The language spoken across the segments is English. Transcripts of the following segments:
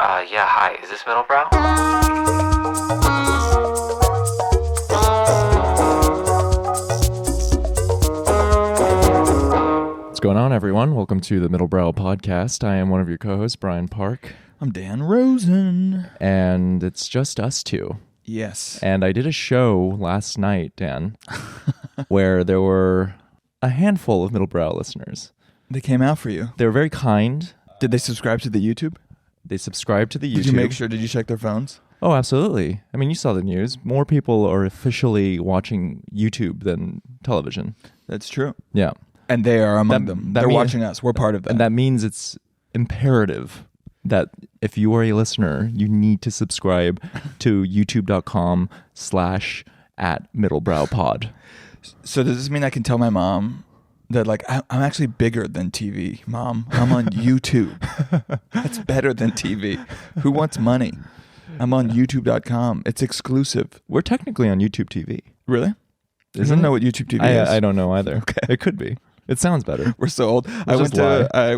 Yeah, hi. Is this Middlebrow? What's going on, everyone? Welcome to the Middlebrow podcast. I am one of your co-hosts, Brian Park. I'm Dan Rosen. And it's just us two. Yes. And I did a show last night, Dan, where there were a handful of Middlebrow listeners. They came out for you. They were very kind. Did they subscribe to the YouTube? They subscribed to the YouTube. Did you check their phones? Oh, absolutely. I mean, you saw the news. More people are officially watching YouTube than television. That's true. Yeah. And they are among them. They're watching us. We're part of that. And that means it's imperative that if you are a listener, you need to subscribe to youtube.com/@middlebrowpod. So does this mean I can tell my mom that, like, I'm actually bigger than TV, Mom? I'm on YouTube. That's better than TV. Who wants money? I'm on youtube.com. It's exclusive. We're technically on YouTube TV. Really? I don't know what YouTube TV is. I don't know either. Okay. It could be. It sounds better. We're so old. I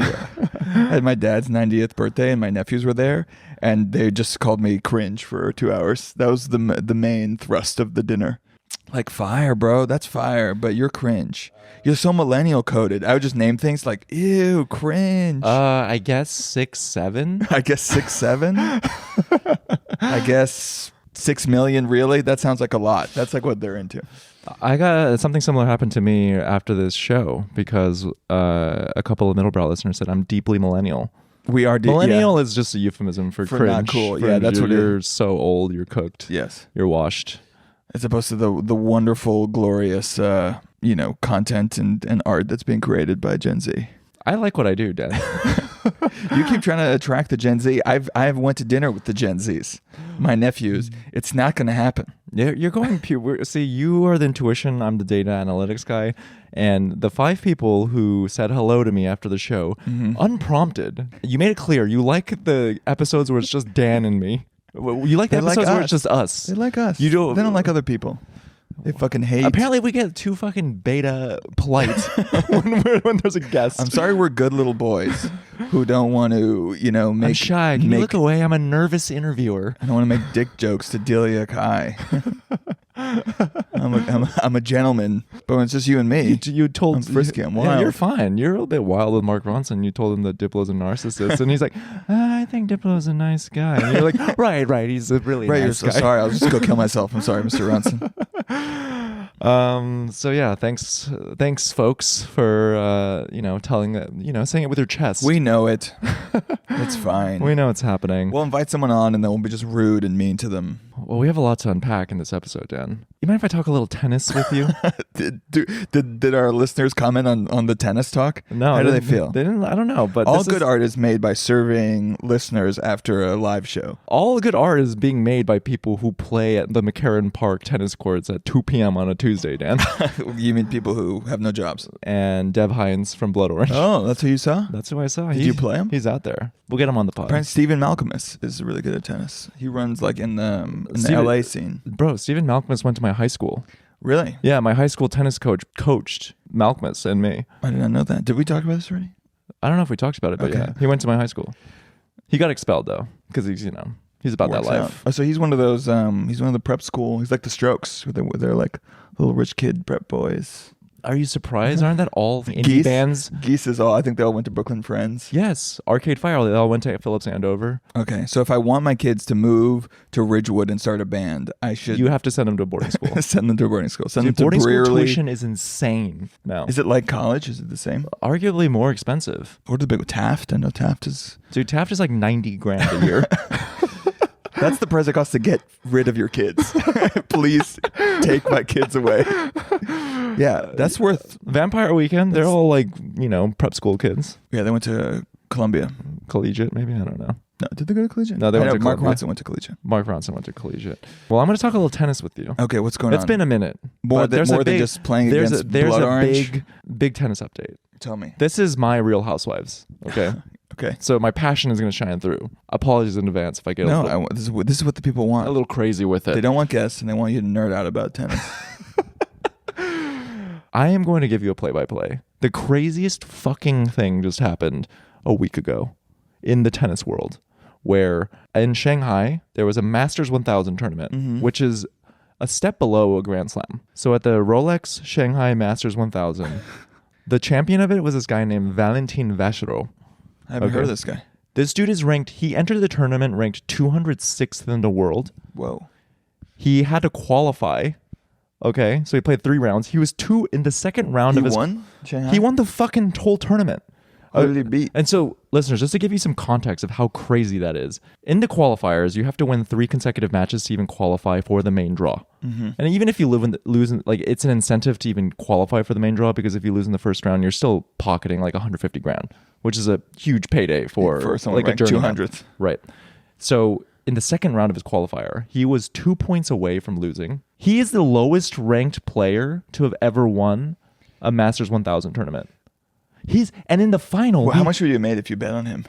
had my dad's 90th birthday, and my nephews were there, and they just called me cringe for 2 hours. That was the main thrust of the dinner. Like, fire, bro. That's fire, but you're cringe. You're so millennial coded. I would just name things like, ew, cringe. I guess 6'7". I guess 6'7". I guess 6 million. Really? That sounds like a lot. That's like what they're into. I got something similar happened to me after this show because a couple of Middlebrow listeners said I'm deeply millennial. We are millennial is just a euphemism for cringe. Not cool. Cringe. Yeah, that's what you're so old. You're cooked. Yes, you're washed. As opposed to the wonderful, glorious, content and art that's being created by Gen Z. I like what I do, Dan. You keep trying to attract the Gen Z. I went to dinner with the Gen Zs, my nephews. It's not going to happen. You're going pure. See, you are the intuition. I'm the data analytics guy. And the 5 people who said hello to me after the show, unprompted, you made it clear you like the episodes where it's just Dan and me. You like the episodes where it's just us. They like us. They don't like other people. They fucking hate. Apparently, we get too fucking beta polite when there's a guest. I'm sorry, we're good little boys who don't want to, make. I'm shy. Can you look away? I'm a nervous interviewer. I don't want to make dick jokes to Delia Kai. I'm a gentleman, but when it's just you and me, you told I'm frisky. I'm wild. Yeah, you're fine. You're a little bit wild with Mark Ronson. You told him that Diplo's a narcissist, and he's like, I think Diplo's a nice guy. And you're like, right. He's a really nice You're so guy. sorry. I'll just go kill myself. I'm sorry, Mr. Ronson. So yeah, thanks folks for telling that, saying it with your chest. We know it. It's fine. We know it's happening. We'll invite someone on and then we'll be just rude and mean to them. Well, we have a lot to unpack in this episode, Dan. You mind if I talk a little tennis with you? Did our listeners comment on the tennis talk? No. How do they feel? They didn't. I don't know. But all good art is made by serving listeners after a live show. All good art is being made by people who play at the McCarran Park tennis courts at 2 p.m. on a Tuesday, Dan. You mean people who have no jobs? And Dev Hines from Blood Orange. Oh, that's who you saw? That's who I saw. Did you play him? He's out there. We'll get him on the pod. Apparently Stephen Malcolmus is really good at tennis. He runs like in the LA scene. Bro, Stephen Malcolmus went to my high school. Really? Yeah, my high school tennis coach coached Malcolmus and me. I did not know that. Did we talk about this already? I don't know if we talked about it, but yeah. He went to my high school. He got expelled though, because he's about that life. Oh, so he's one of those, he's one of the prep school. He's like the Strokes, where they're like little rich kid prep boys. Are you surprised? Aren't that all indie bands? Geese is all. I think they all went to Brooklyn Friends. Yes. Arcade Fire, they all went to Phillips Andover. Okay. So if I want my kids to move to Ridgewood and start a band, I should... You have to send them to boarding school. Send them to boarding school. Send them to boarding Brearley. School tuition is insane now. Is it like college? Is it the same? Arguably more expensive. Or the big Taft? I know Taft is... Dude, Taft is like $90,000 a year. That's the price it costs to get rid of your kids. Please take my kids away. Yeah, that's worth... Vampire Weekend, they're all like, prep school kids. Yeah, they went to Columbia. Collegiate, maybe? I don't know. No, did they go to Collegiate? No, they went to Mark Columbia. Ronson went to Collegiate. Mark Ronson went to Collegiate. Well, I'm going to talk a little tennis with you. Okay, what's going on? It's been a minute. More than just playing against Blood Orange? There's a big tennis update. Tell me. This is my Real Housewives, okay? Okay. So my passion is going to shine through. Apologies in advance if I get this is what the people want. A little crazy with it. They don't want guests and they want you to nerd out about tennis. I am going to give you a play-by-play. The craziest fucking thing just happened a week ago in the tennis world, where in Shanghai there was a Masters 1000 tournament, which is a step below a Grand Slam. So at the Rolex Shanghai Masters 1000, the champion of it was this guy named Valentin Vacherot. I haven't heard of this guy. This dude is ranked, he entered the tournament ranked 206th in the world. Whoa. He had to qualify. Okay, so he played 3 rounds. He was in the second round of his... He won Shanghai? He won the fucking whole tournament. Who did he beat? And so, listeners, just to give you some context of how crazy that is, in the qualifiers, you have to win 3 consecutive matches to even qualify for the main draw. And even if you lose, like, it's an incentive to even qualify for the main draw, because if you lose in the first round, you're still pocketing like 150 grand, which is a huge payday for someone like a journeyman. 200th. Right. So in the second round of his qualifier, he was 2 points away from losing. He is the lowest ranked player to have ever won a Masters 1000 tournament. And in the final, Well, how much would you have made if you bet on him?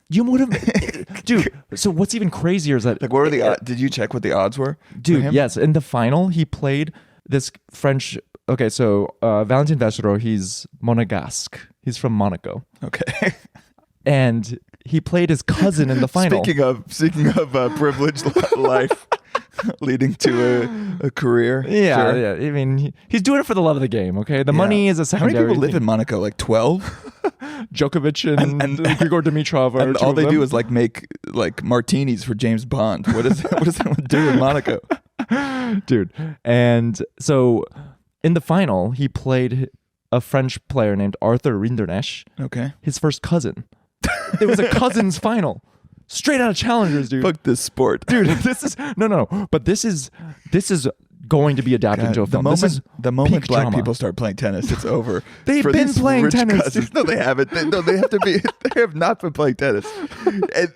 You would have, dude. So what's even crazier is that, Like, what were the odds? Did you check what the odds were? dude? Yes, in the final, he played this French. Okay, so Valentin Vacherot, he's Monegasque. He's from Monaco, Okay. and he played his cousin in the final. Speaking of privileged life leading to a career. Yeah, Sure. yeah. I mean, he's doing it for the love of the game. Okay, the money is a How many secondary. people live in Monaco? Like 12? Djokovic and Grigor Dimitrov are And two all of they them. do is like make like martinis for James Bond. What does that do in Monaco? Dude. And so in the final, he played a French player named Arthur Rinderknecht, Okay. his first cousin. It was a cousin's final. Straight out of Challengers, dude. Fuck this sport. Dude, this is no. But this is going to be adapted into a film. The moment peak black drama. people start playing tennis, it's over. They've For been these playing rich tennis. cousins- No, they haven't. They have to be. They have not been playing tennis. And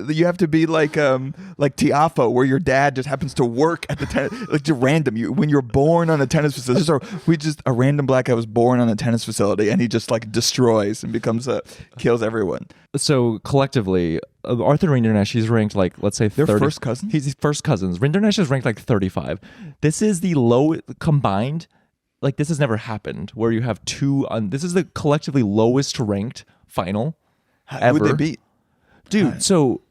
you have to be like Tiafo, where your dad just happens to work at the tennis, like just random. When you're born on a tennis facility, a random black guy was born on a tennis facility, and he just like destroys and kills everyone. So collectively, Arthur Rinderknecht, he's ranked like, let's say, They're 30. first cousins? He's his first cousins. Rinderknecht is ranked like 35. This is the low combined, like this has never happened, where you have two. This is the collectively lowest ranked final ever. Who would they beat? Dude, so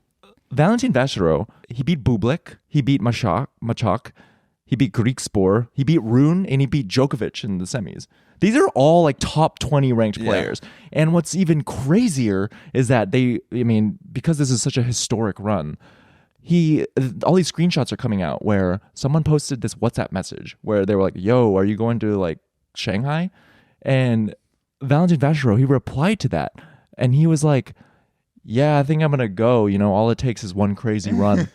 Valentin Vacherot, he beat Bublik, he beat Machak, he beat Griekspoor, he beat Rune, and he beat Djokovic in the semis. These are all like top 20 ranked players. And what's even crazier is that because this is such a historic run, all these screenshots are coming out where someone posted this WhatsApp message where they were like, yo, are you going to like Shanghai? And Valentin Vacherot, he replied to that. And he was like, yeah, I think I'm going to go. You know, all it takes is one crazy run.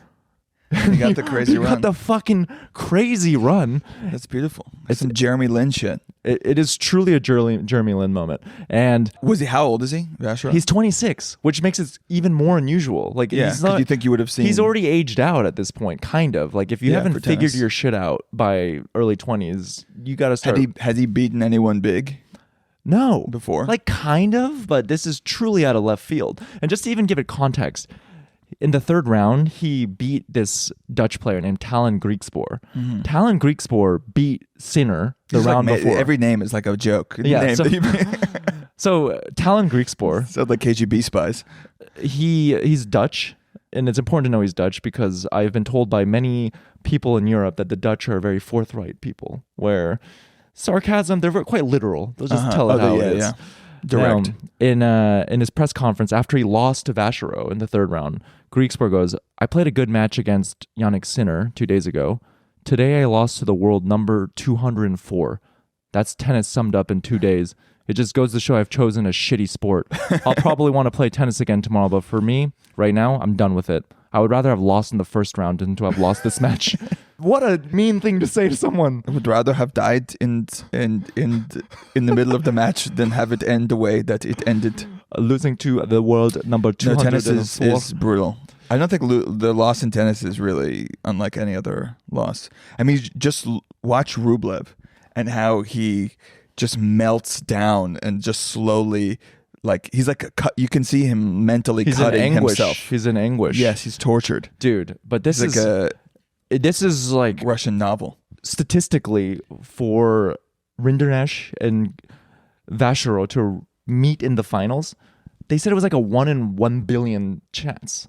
He got the crazy run. Got the fucking crazy run. That's beautiful. It's some Jeremy Lin shit. It is truly a Jeremy Lin moment. And How old is he? Vacherot? he's 26, which makes it even more unusual. Like, Yeah, he's not, you think you would have seen... he's already aged out at this point, kind of. Like, if you haven't for figured tennis. your shit out by early 20s, you got to start. Has he beaten anyone big? No. Before? Like, kind of, but this is truly out of left field. And just to even give it context, in the third round, he beat this Dutch player named Talon Griekspoor. Talon Griekspoor beat Sinner the He's round like, before. Every name is like a joke. Yeah, so Talon Griekspoor, Sound like KGB spies. he's Dutch, and it's important to know he's Dutch because I've been told by many people in Europe that the Dutch are very forthright people, where sarcasm, they're quite literal. They'll just tell it how it is. Direct. Now, in his press conference after he lost to Vacherot in the third round, Griekspoor goes, I played a good match against Yannick Sinner 2 days ago. Today I lost to the world number 204. That's tennis summed up in 2 days. It just goes to show I've chosen a shitty sport. I'll probably want to play tennis again tomorrow, but for me, right now, I'm done with it. I would rather have lost in the first round than to have lost this match. What a mean thing to say to someone. I would rather have died in the middle of the match than have it end the way that it ended. Losing to the world number 204. No, tennis is brutal. I don't think the loss in tennis is really unlike any other loss. I mean, just watch Rublev and how he just melts down and just slowly, like he's like you can see him mentally cutting himself. He's in anguish. Yes, he's tortured, dude. But this it's is like Russian novel. Statistically, for Rinderknecht and Vacherot to meet in the finals, they said it was like a 1 in 1 billion chance.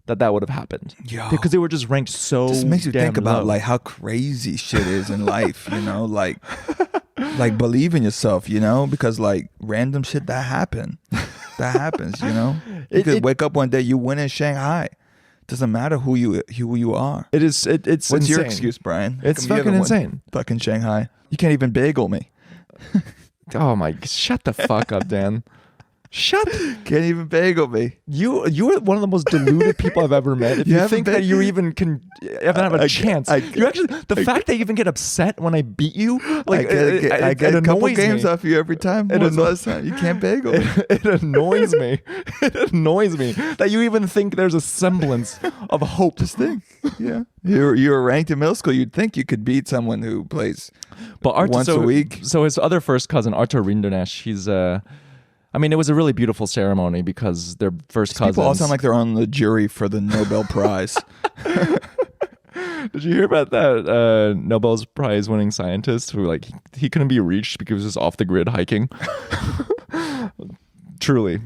that would have happened. Yo. Because they were just ranked so Just makes you damn think about low. like how crazy shit is in life, you know, like believe in yourself, you know, because like random shit that happens, you know. You could wake up one day, you win in Shanghai. Doesn't matter who you are. It's What's insane. your excuse, Brian? How It's come you fucking haven't won insane. Fucking Shanghai. You can't even bagel me. Oh my! Shut the fuck up, Dan. Can't even bagel me. You are one of the most deluded people I've ever met. If You you haven't think that you even can even have a chance, you actually the fact that you even get upset when I beat you, like I get it a couple annoys games me. off you every time. It When's the annoys- last time? You can't bagel me. It annoys me. It annoys me that you even think there's a semblance of hope. Just think. Yeah. You were ranked in middle school. You'd think you could beat someone who plays But once a week. So his other first cousin, Artur Rinderknecht, he's I mean, it was a really beautiful ceremony because they're first cousins. People all sound like they're on the jury for the Nobel Prize. Did you hear about that Nobel Prize winning scientist who like he couldn't be reached because he was just off the grid hiking? Truly,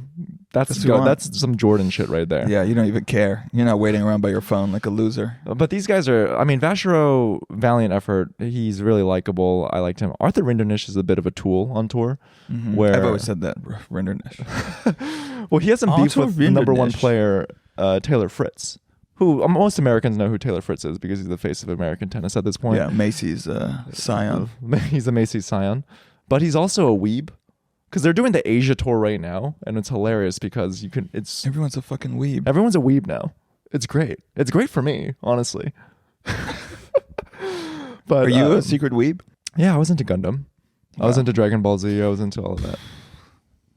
that's some Jordan shit right there. Yeah, you don't even care. You're not waiting around by your phone like a loser. But these guys are, I mean, Vacherot, valiant effort. He's really likable. I liked him. Artur Rinderknecht is a bit of a tool on tour. Where I've always said that. Rinderknecht. well, he has some beef Artur with the number one Rinderknecht. player, Taylor Fritz, who most Americans know who Taylor Fritz is because he's the face of American tennis at this point. Yeah, Macy's scion. He's a Macy's scion. But he's also a weeb. Because they're doing the Asia tour right now, and it's hilarious because Everyone's a fucking weeb. everyone's a weeb now. It's great. It's great for me, honestly. But Are you a secret weeb? Yeah, I was into Gundam. I was into Dragon Ball Z. I was into all of that.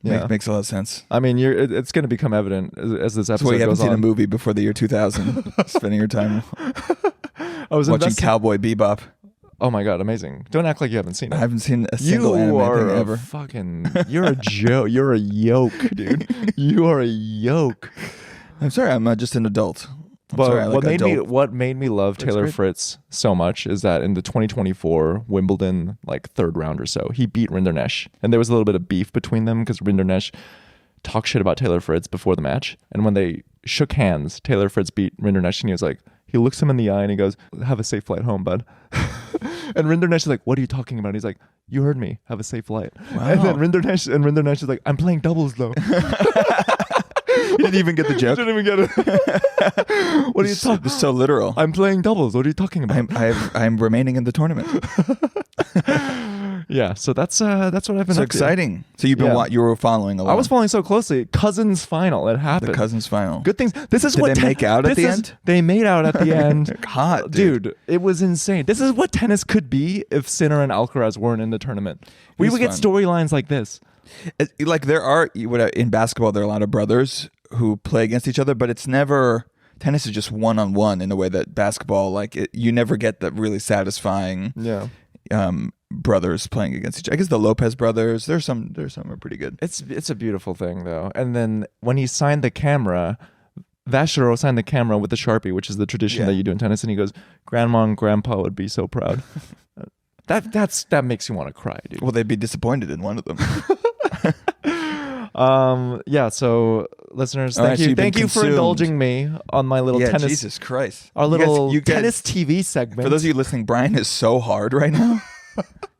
Yeah, Makes a lot of sense. I mean, it's going to become evident as this That's episode why you haven't goes seen on. a movie before the year 2000. Spending your time I was watching investing- Cowboy Bebop. Oh my god, amazing! Don't act like you haven't seen I it. haven't seen a single You anime are thing a ever. fucking. You're a joke. You're a yoke, dude. You are a yoke. I'm sorry, I'm just an adult. I'm But sorry, I like what made me love Taylor great. Fritz so much is that in the 2024 Wimbledon like third round or so, he beat Rinderknecht, and there was a little bit of beef between them because Rinderknecht talked shit about Taylor Fritz before the match, and when they shook hands, Taylor Fritz beat Rinderknecht, and he was like, he looks him in the eye and he goes, "Have a safe flight home, bud." And Rinderknecht is like, "What are you talking about?" He's like, "You heard me. Have a safe flight." Wow. And then Rinderknecht is like, "I'm playing doubles though." You didn't even get the I joke. didn't even get it. What are you talking? This is so literal. I'm playing doubles. What are you talking about? I'm remaining in the tournament. Yeah, so that's what I've been So up to. exciting. So you've been Yeah. you were following along. I was following so closely. Cousins final. It happened. the cousins final. Good things. This is Did what they make out at this the is- end? They made out at the end. Hot, dude. It was insane. This is what tennis could be if Sinner and Alcaraz weren't in the tournament. We It's would get fun. storylines like this. Like there are in basketball, there are a lot of brothers who play against each other, but it's never. Tennis is just one-on-one in a way that basketball, you never get the really satisfying Yeah. brothers playing against each other. I guess the Lopez brothers, there's some are pretty good. It's a beautiful thing though. And then when he signed the camera, Vacherot signed the camera with the Sharpie, which is the tradition Yeah. that you do in tennis, and he goes, "Grandma and Grandpa would be so proud." That makes you want to cry, dude. Well, they'd be disappointed in one of them. Yeah, so listeners, All right, thank so you you've been for consumed. indulging me on my little tennis Jesus Christ. our You guys- little you guys- tennis TV segment. For those of you listening, Brian is so hard right now.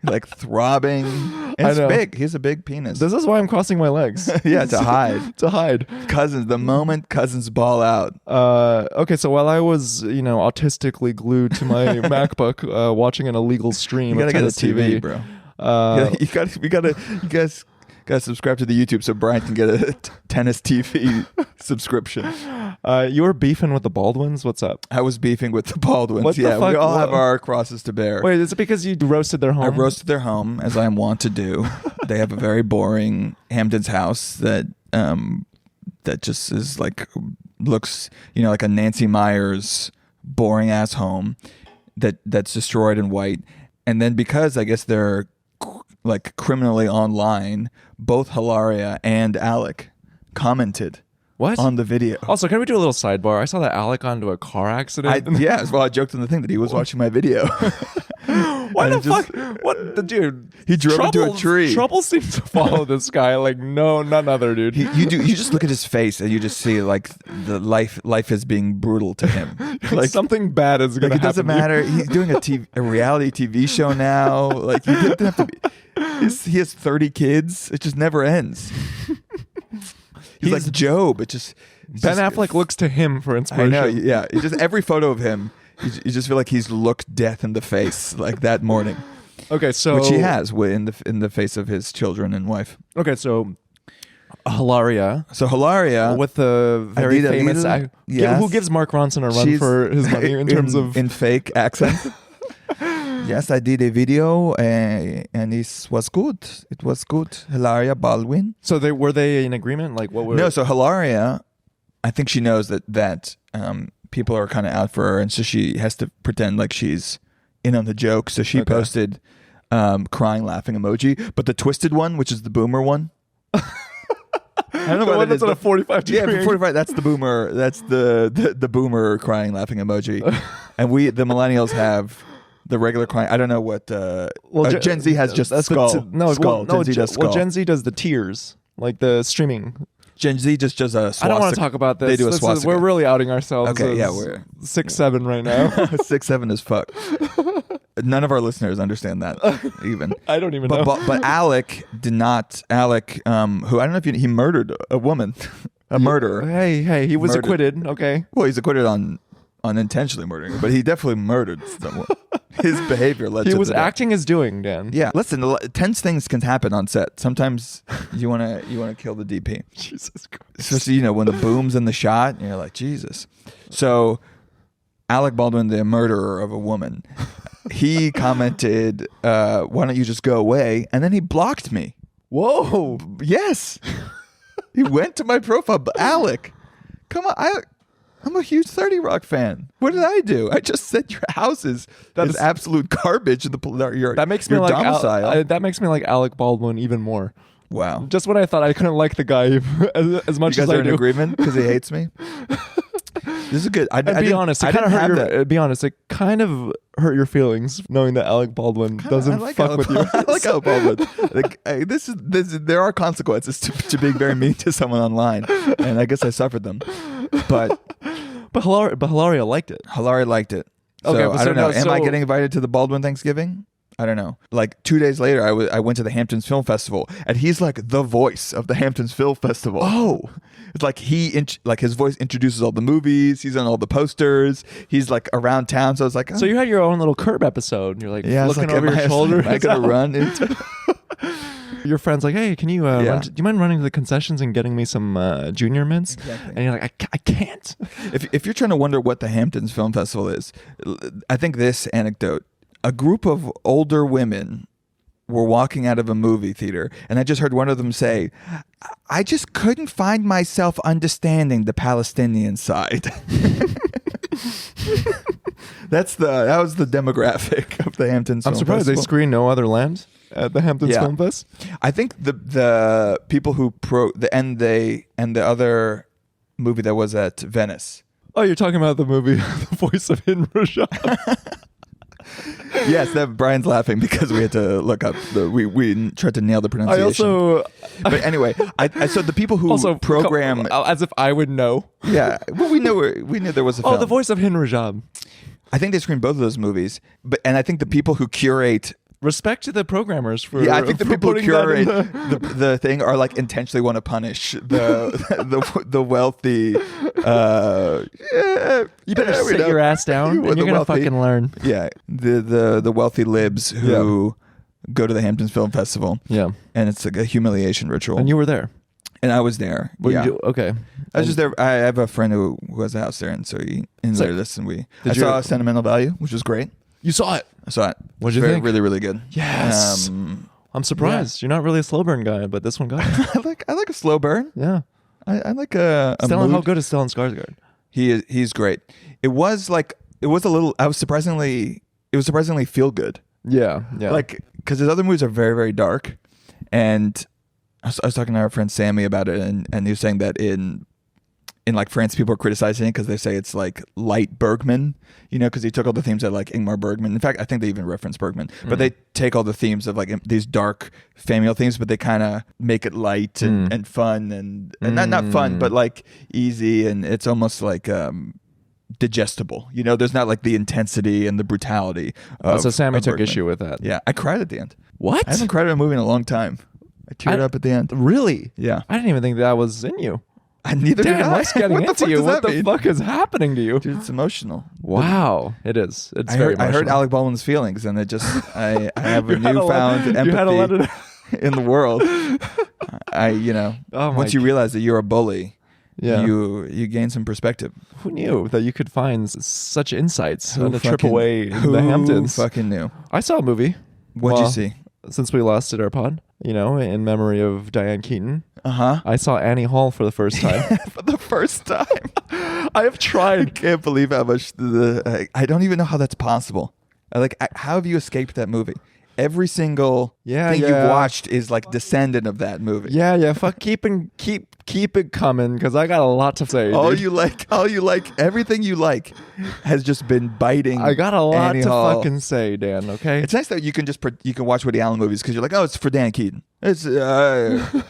Like throbbing. And I it's know. big. He has a big penis. This is why I'm crossing my legs. Yeah, to hide. To hide. Cousins, the moment cousins ball out. Okay, so while I was, autistically glued to my MacBook, watching an illegal stream You gotta of get a tennis TV, TV, bro. uh, You guys gotta subscribe to the YouTube so Brian can get a tennis TV subscription. you were beefing with the Baldwins. What's up? I was beefing with the Baldwins. What the Yeah, we fuck? all have What? our crosses to bear. Wait, is it because you roasted their home? I roasted their home, as I am wont to do. They have a very boring Hamptons house that just is looks like a Nancy Myers boring ass home that's destroyed in white. And then because I guess they're criminally online, both Hilaria and Alec commented What? on the video. Also, can we do a little sidebar? I saw that Alec got into a car accident. I joked on the thing that he was watching my video. Why And the it just- fuck? What the dude? He drove into a tree. Trouble seems to follow this guy like none other, dude. You just look at his face and you just see like the life is being brutal to him. like something bad is gonna Like it doesn't happen. matter. He's doing a reality TV show now. Like he didn't have to be. He has 30 kids. It just never ends. He's like Job. It just Ben Affleck looks to him for inspiration. I know. Yeah. It's just every photo of him, you just feel like he's looked death in the face like that morning, Okay, so which he has in the face of his children and wife. Okay, so Hilaria So Hilaria with the very Adida famous Lidl? Yes. who gives Mark Ronson a run She's- for his money in terms of in fake accent. Yes, I did a video and it was good. It was good. Hilaria Baldwin. So were they in agreement? Like what were No, so Hilaria, I think she knows that people are kind of out for her, and so she has to pretend like she's in on the joke. So she posted crying, laughing emoji, but the twisted one, which is the boomer one. I don't know the what one it that's is. on a 45 Yeah, degree for 45. That's the boomer. That's the boomer crying, laughing emoji, and the millennials have the regular crying. I don't know what. Gen Z has just that's skull. skull. Gen Z does skull. Gen Z does the tears, like the streaming. Gen Z just does a swastika. I don't want to talk about this. They do a swastika. We're really outing ourselves. Okay, as yeah, we're 6'7" right now. 6'7" as fuck. None of our listeners understand that even. I don't even know. But Alec did not. Alec, who I don't know if he murdered a woman, a murderer. Hey, he was Murdered. acquitted. Okay. Well, he's acquitted on intentionally murdering her, but he definitely murdered someone. His behavior led to He was the death. acting as doing, Dan. Yeah, listen, tense things can happen on set. Sometimes you wanna kill the DP. Jesus Christ. Especially, when the boom's in the shot, and you're like, Jesus. So, Alec Baldwin, the murderer of a woman, he commented, why don't you just go away? And then he blocked me. Whoa. Yes. He went to my profile. But Alec, come on. I'm a huge 30 Rock fan. What did I do? I just said your house is absolute garbage. That makes me your like domicile. that makes me like Alec Baldwin even more. Wow. Just when I thought I couldn't like the guy as much You as guys I are in do. agreement because he hates me? This is good. Be honest, it kind of hurt your. Be honest, it kind of hurt your feelings knowing that Alec Baldwin doesn't fuck with you. I like Alec Baldwin. Like, hey, there are consequences to being very mean to someone online, and I guess I suffered them. But Hilaria liked it. Hilaria liked it. So, Okay, but I don't know. no, Am I so- getting invited to the Baldwin Thanksgiving? I don't know. Like 2 days later, I went to the Hamptons Film Festival, and he's like the voice of the Hamptons Film Festival. Oh. It's like his voice introduces all the movies. He's on all the posters. He's like around town. So I was like, oh. So you had your own little Curb episode, and you're like Yeah, I was looking like, over your shoulder. Am I gonna run into? Your friend's like, hey, can you do you mind running to the concessions and getting me some junior mints? Exactly. And you're like, I can't. If you're trying to wonder what the Hamptons Film Festival is, I think this anecdote: a group of older women were walking out of a movie theater, and I just heard one of them say, "I just couldn't find myself understanding the Palestinian side." That was the demographic of the Hamptons. I'm Film surprised Festival. they screen No Other Land at the Hamptons Yeah. Film Fest. I think the people who the other movie that was at Venice. Oh, you're talking about the movie The Voice of Hidden Rajab. Yes, that Brian's laughing because we had to look up we tried to nail the I pronunciation. also But anyway, I so the people who also program as if I would know. yeah, well we knew there was a film. Oh, The Voice of Hidden Rajab. I think they screened both of those movies, and I think the people who curate Respect to the programmers for I think the for people who putting that in curate the thing are like intentionally want to punish the wealthy. You better sit your ass down and The you're gonna wealthy- fucking learn. Yeah, the wealthy libs who go to the Hamptons Film Festival. Yeah, And it's like a humiliation ritual. and you were there. And I was there. What yeah. did you do? Okay, I was just there. I have a friend who has a house there, and so he invited us, and I Did saw you- Sentimental Value, which was great. You saw it. I saw it. What'd you Very, think? Really, really good. Yes. I'm surprised. You're not really a slow burn guy, but this one got it. I like a slow burn. Yeah. I like a Stellan, mood. how good is Stellan Skarsgård? He's great. It was a little. It was surprisingly feel good. Yeah. Yeah. Like because his other movies are very, very dark, and I was talking to our friend Sammy about it, and he was saying that in in like France, people are criticizing it because they say it's like light Bergman, because he took all the themes that like Ingmar Bergman. In fact, I think they even reference Bergman, but they take all the themes of like these dark familial themes, but they kind of make it light and fun and not fun, but like easy, and it's almost like digestible. There's not like the intensity and the brutality. So Sammy took Bergman. issue with that. Yeah, I cried at the end. What? I haven't cried at a movie in a long time. I teared up at the end. Really? Yeah. I didn't even think that was in you. Neither did Damn, I. what's getting into you? What the fuck is happening to you? Dude, it's emotional. It is. It's very emotional. I hurt Alec Baldwin's feelings, and it just I have a You had to newfound you had to let empathy it in the world. Once you realize that you're a bully, you gain some perspective. Who knew that you could find such insights on a trip away in the Hamptons? Who fucking knew? I saw a movie. What'd you see? Since we last did our pod, in memory of Diane Keaton. I saw Annie Hall for the first time. For the first time. I have tried. I can't believe how much I don't even know how that's possible. How have you escaped that movie? Every single thing you've watched is like descendant of that movie. Yeah. Fuck, keep it coming, because I got a lot to say. All dude. you like, everything you like has just been biting. I got a lot Annie to Hall. fucking say, Dan. Okay. It's nice that you can watch Woody Allen movies because you're like, oh, it's for Dan Keaton. It's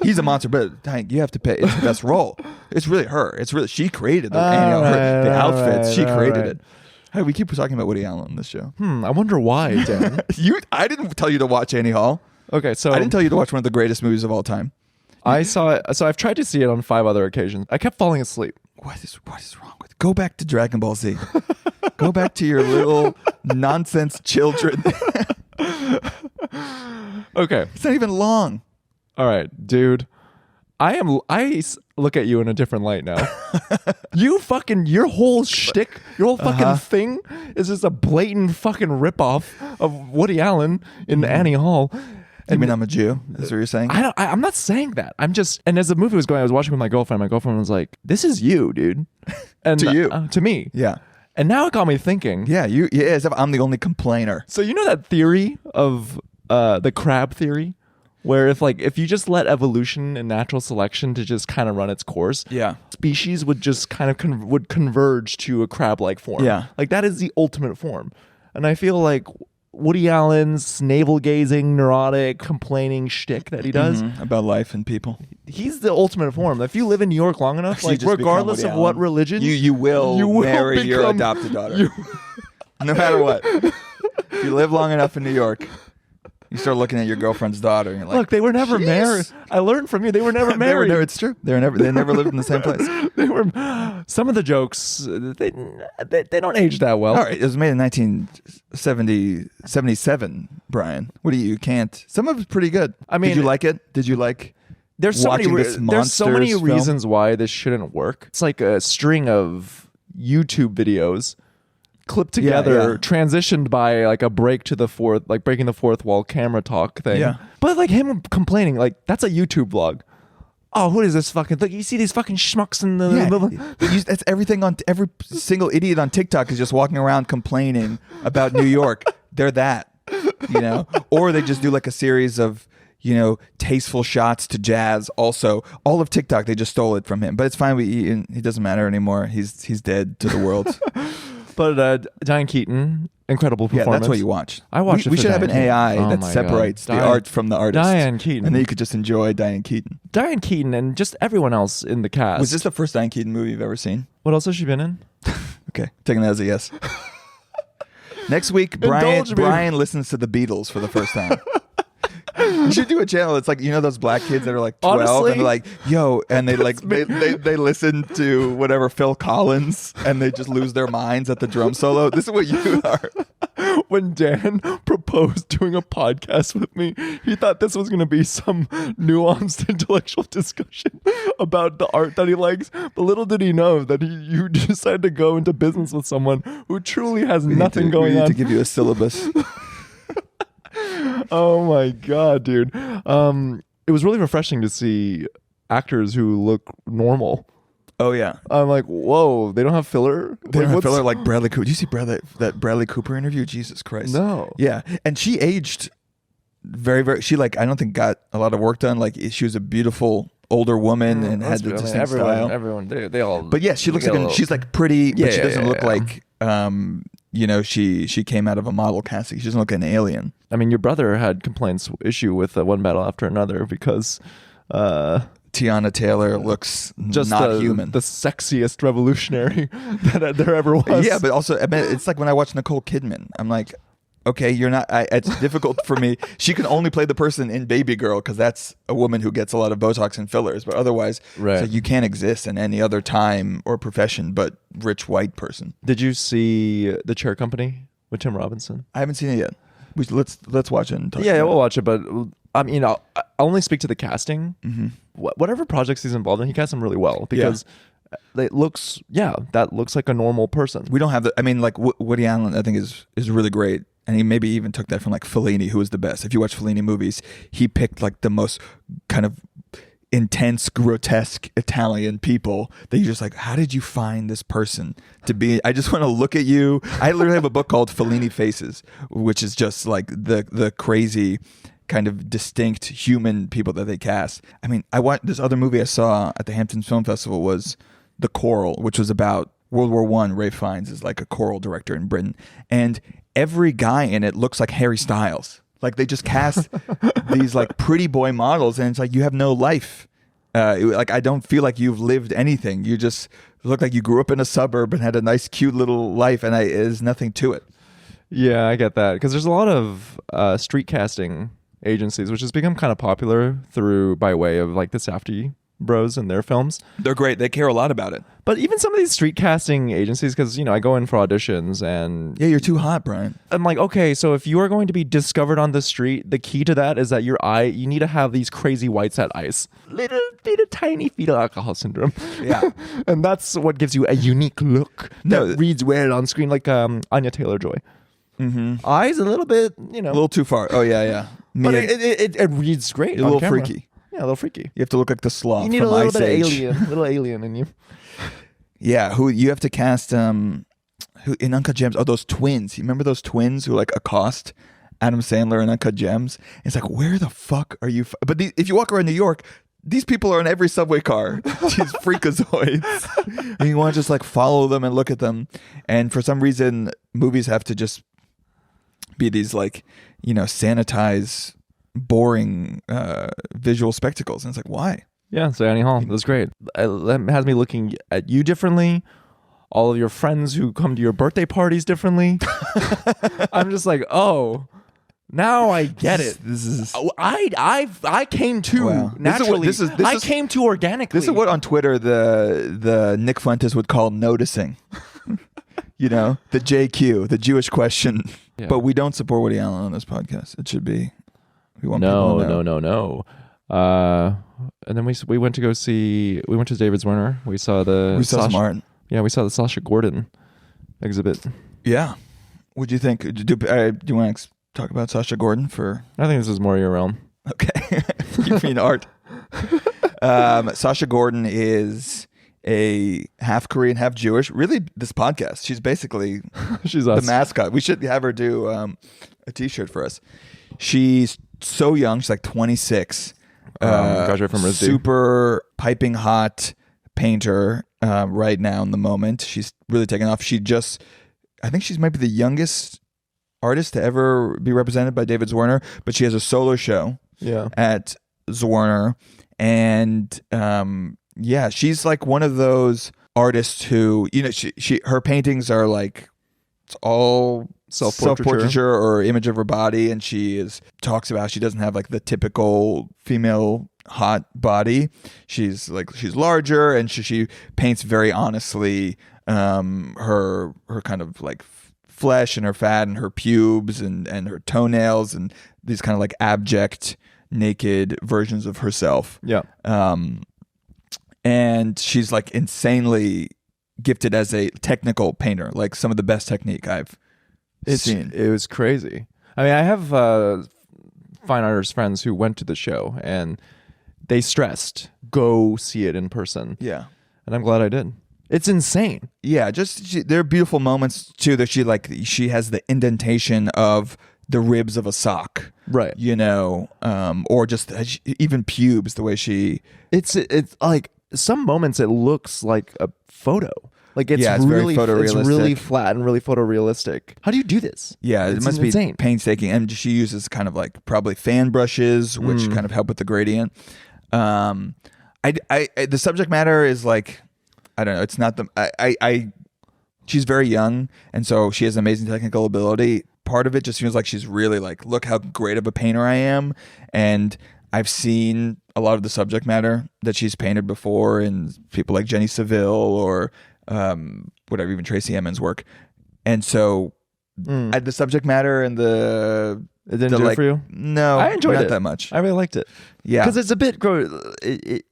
he's a monster, but dang, you have to pay. It's the best role. It's really her. It's really she created the outfits. She created it. Hey, we keep talking about Woody Allen on this show. I wonder why, Dan. I didn't tell you to watch Annie Hall. Okay, so I didn't tell you to watch one of the greatest movies of all time. I saw it. So I've tried to see it on 5 other occasions. I kept falling asleep. What is wrong with? Go back to Dragon Ball Z. Go back to your little nonsense children. Okay. It's not even long. All right, dude. I look at you in a different light now. Your whole shtick, your whole fucking thing is just a blatant fucking ripoff of Woody Allen in Annie Hall. You mean I'm a Jew? That's what you're saying? I'm not saying that. And as the movie was going, I was watching with my girlfriend. My girlfriend was like, "This is you, dude." And To you. To me. Yeah. And now it got me thinking. Yeah, as if I'm the only complainer. So you know that theory of the crab theory? Where if you just let evolution and natural selection to just kind of run its course, species would just kind of would converge to a crab-like form. Yeah. Like that is the ultimate form. And I feel like Woody Allen's navel-gazing, neurotic, complaining shtick that he does About life and people. He's the ultimate form. If you live in New York long enough, You like just regardless become of Woody what Allen. religion, You will marry your become- adopted daughter. No matter what. If you live long enough in New York, you start looking at your girlfriend's daughter and you're like, look, they were never "Jeez." married. I learned from you. They were never married. It's true. They never lived in the same place. They were. Some of the jokes they don't age that well. All right, it was made in 1977, Brian. You can't. Some of it's pretty good. I mean, did you like it? Did you like There's so many. watching this There's so many monsters film? reasons why this shouldn't work. It's like a string of YouTube videos clipped together, transitioned by like a break to the fourth, like breaking the fourth wall camera talk thing. Yeah. But like him complaining, like that's a YouTube vlog. Oh, what is this fucking? Look, you see these fucking schmucks in the. That's everything on every single idiot on TikTok is just walking around complaining about New York. They're that, or they just do like a series of tasteful shots to jazz. Also, all of TikTok, they just stole it from him. But it's fine. He doesn't matter anymore. He's dead to the world. But Diane Keaton, incredible performance. Yeah, that's what you watch. I watched it. We for should have an Diane AI Keaton. that Oh my separates God. the art from the artist. Diane Keaton. And then you could just enjoy Diane Keaton. Diane Keaton and just everyone else in the cast. Was this the first Diane Keaton movie you've ever seen? What else has she been in? Okay, taking that as a yes. Next week, Indulge me. Brian listens to the Beatles for the first time. You should do a channel. It's like those black kids that are like 12 Honestly, and they're like, yo, and they like they listen to whatever Phil Collins and they just lose their minds at the drum solo. This is what you are. When Dan proposed doing a podcast with me, he thought this was going to be some nuanced intellectual discussion about the art that he likes. But little did he know that you decided to go into business with someone who truly has nothing going we need on. to give you a syllabus. Oh my God, dude. It was really refreshing to see actors who look normal. Oh yeah, I'm like, whoa, they don't have filler? they don't have what's- filler like Bradley Cooper. Did you see that Bradley Cooper interview? Jesus Christ. No. Yeah, and she aged very, very. She I don't think got a lot of work done. Like she was a beautiful older woman and had the distinct style. Everyone, they all. But yeah, she looks like she's like pretty, but she doesn't look like she came out of a model casting. She doesn't look like an alien. I mean, your brother had issue with One Battle After Another because Tiana Taylor looks just not human. The sexiest revolutionary that there ever was. Yeah, but also, I mean, it's like when I watch Nicole Kidman, I'm like, okay, you're not. It's difficult for me. She can only play the person in Baby Girl because that's a woman who gets a lot of Botox and fillers. But otherwise, so you can't exist in any other time or profession but rich white person. Did you see The Chair Company with Tim Robinson? I haven't seen it yet. Let's watch it and talk Yeah, about we'll watch it. But I mean, I'll only speak to the casting. Mm-hmm. Whatever projects he's involved in, he casts them really well because it looks. Yeah, that looks like a normal person. We don't have the. I mean, like Woody Allen, I think is really great. And he maybe even took that from like Fellini, who was the best. If you watch Fellini movies, he picked like the most kind of intense, grotesque Italian people that you're just like, how did you find this person to be? I just want to look at you. I literally have a book called Fellini Faces, which is just like the crazy kind of distinct human people that they cast. I mean, this other movie I saw at the Hamptons Film Festival was The Coral, which was about World War I. Ralph Fiennes is like a choral director in Britain. And every guy in it looks like Harry Styles. Like they just cast these like pretty boy models, and it's like you have no life. Like I don't feel like you've lived anything. You just look like you grew up in a suburb and had a nice, cute little life, and there's nothing to it. Yeah, I get that because there's a lot of street casting agencies, which has become kind of popular by way of like the Safdie bros and their films. They're great. They care a lot about it. But even some of these street casting agencies, because I go in for auditions and you're too hot, Brian. I'm like, okay, so if you are going to be discovered on the street, the key to that is that you need to have these crazy white set eyes, little tiny fetal alcohol syndrome. Yeah, and that's what gives you a unique look that reads weird on screen, like Anya Taylor-Joy. Mm-hmm. Eyes a little bit, a little too far. Oh yeah. But it reads great. A little freaky. Yeah, a little freaky. You have to look like the sloth. You need from a little Ice bit Age. of little alien in you. Yeah, who you have to cast? Who in Uncut Gems? Oh, those twins. You remember those twins who like accost Adam Sandler in Uncut Gems? And it's like, where the fuck are you? But if you walk around New York, these people are in every subway car. These freakazoids, and you want to just like follow them and look at them. And for some reason, movies have to just be these like sanitized, boring visual spectacles. And it's like, why? Yeah, so Annie Hall, that's great. It has me looking at you differently. All of your friends who come to your birthday parties differently. I'm just like, oh, now I get it. This is I came to naturally. I came to organically. This is what on Twitter the Nick Fuentes would call noticing. The JQ, the Jewish question. Yeah. But we don't support Woody Allen on this podcast. It should be. We want people to know. No. And then we went to go see. We went to David Zwirner. We saw Smart. Yeah, we saw the Sascha Gordon exhibit. Yeah. What'd you think? Do you want to talk about Sascha Gordon for? I think this is more your realm. Okay. You mean art? Sascha Gordon is a half Korean, half Jewish. Really, this podcast. She's basically she's the us. mascot. We should have her do a T-shirt for us. She's so young. She's like 26. Graduate from RISD. Super piping hot painter right now in the moment. She's really taken off. I think she's maybe the youngest artist to ever be represented by David Zwirner, but she has a solo show at Zwirner. And she's like one of those artists who, her paintings are like, it's all self-portraiture or image of her body, and she talks about she doesn't have like the typical female hot body. She's larger, and she paints very honestly her kind of like flesh and her fat and her pubes and her toenails and these kind of like abject naked versions of herself. Yeah. And she's like insanely gifted as a technical painter, like some of the best technique I've seen. It was crazy. I mean, I have fine artist friends who went to the show and they stressed, go see it in person. Yeah. And I'm glad I did. It's insane. Yeah, there are beautiful moments too that she has the indentation of the ribs of a sock, Right. You know, or just even pubes. The way she, It's like some moments it looks like a photo. Like it's Yeah, it's very really photorealistic. It's really flat and really photorealistic. How do you do this? yeah, it It's must insane. be painstaking. And she uses kind of like probably fan brushes, which kind of help with the gradient. The subject matter is like, I don't know. It's not she's very young, and so she has amazing technical ability. Part of it just feels like she's really like, look how great of a painter I am. And I've seen a lot of the subject matter that she's painted before in people like Jenny Saville or whatever, even Tracy Emin's work. And so the subject matter and It didn't do it for you? No, I enjoyed not it that much. I really liked it. Yeah, because it's a bit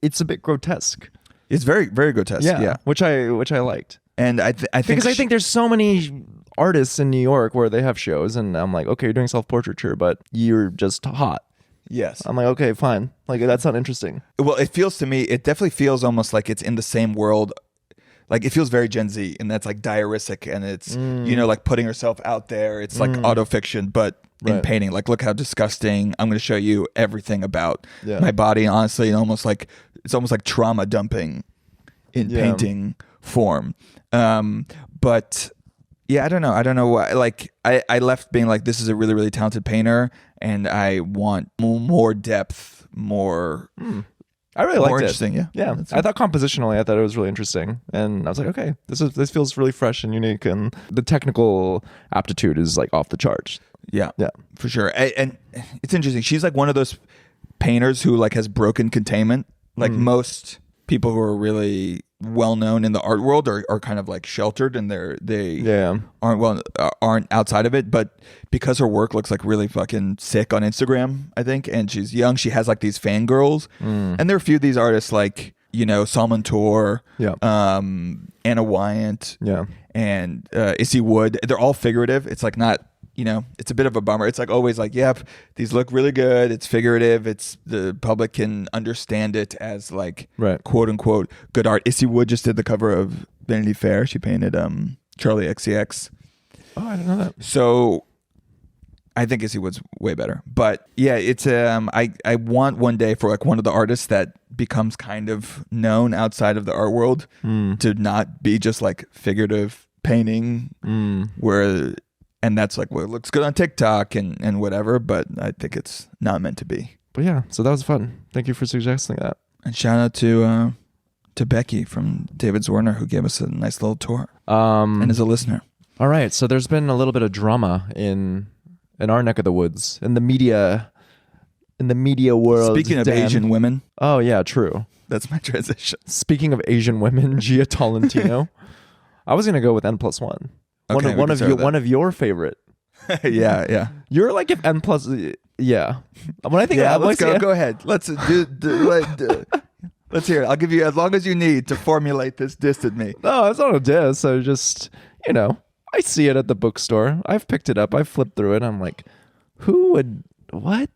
it's a bit grotesque. it's very, very grotesque. Yeah. which I liked. And I think Because I think there's so many artists in New York where they have shows, and I'm like, okay, you're doing self-portraiture, but you're just hot. yes. I'm like, okay, fine. Like that's not interesting. Well, it feels to me, it definitely feels almost like it's in the same world. Like it feels very Gen Z, and that's like diarrheic, and it's you know, like putting herself out there. It's like autofiction, but in Right. painting. Like, look how disgusting. I'm going to show you everything about Yeah. my body. Honestly, and almost like it's almost like trauma dumping in painting form. But yeah, I don't know. I don't know why. Like I left being like, this is a really, really talented painter, and I want more depth, more. I really More liked it. interesting, yeah. Yeah. That's I thought compositionally, I thought it was really interesting. And I was like, okay, this feels really fresh and unique, and the technical aptitude is like off the charts. Yeah, Yeah. for sure. And it's interesting. She's like one of those painters who like has broken containment. Like most people who are really well known in the art world are kind of like sheltered, and they aren't outside of it. But because her work looks like really fucking sick on Instagram, I think, and she's young, she has like these fangirls, and there are a few of these artists like, you know, Salman Tor, Yeah. Anna Wyant, Yeah. and Issy Wood. They're all figurative. It's like not, you know, it's a bit of a bummer. It's like always like, yep, these look really good. It's figurative. It's the public can understand it as like Right. quote unquote good art. Issy Wood just did the cover of Vanity Fair. She painted Charlie XCX. Oh, I didn't know that. So I think Issy Wood's way better. But yeah, it's I want one day for like one of the artists that becomes kind of known outside of the art world to not be just like figurative painting where, and that's like what looks good on TikTok and whatever, but I think it's not meant to be. But yeah, so that was fun. Thank you for suggesting that. And shout out to Becky from David Zwirner, who gave us a nice little tour and is a listener. All right, so there's been a little bit of drama in our neck of the woods, in the media world. Speaking of Dan. Asian women, Oh yeah, true. that's my transition. Speaking of Asian women, Jia Tolentino. I was gonna go with N+1. Okay, we can start with that. One of your favorite. yeah. You're like if N+. Yeah. When I think Yeah, of let's go. Go ahead. Let's let's hear it. I'll give you as long as you need to formulate this diss at me. No, it's not a diss. I just, you know, I see it at the bookstore. I've picked it up. I've flipped through it. I'm like, who would what?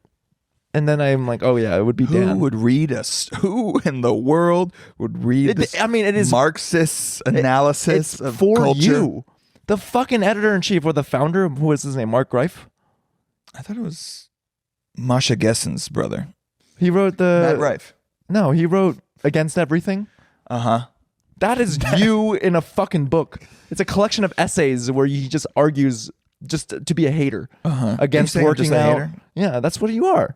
And then I'm like, oh yeah, it would be Dan. Who would read us? Who in the world would read this? I mean, it is Marxist analysis it's of for culture. you. The fucking editor-in-chief or the founder, who is his name? Mark Greif? I thought it was Masha Gessen's brother. He wrote Matt Rife. No, he wrote Against Everything. Uh-huh. That is you in a fucking book. It's a collection of essays where he just argues just to be a hater against Are you saying you're working just a out. hater? Yeah, that's what you are.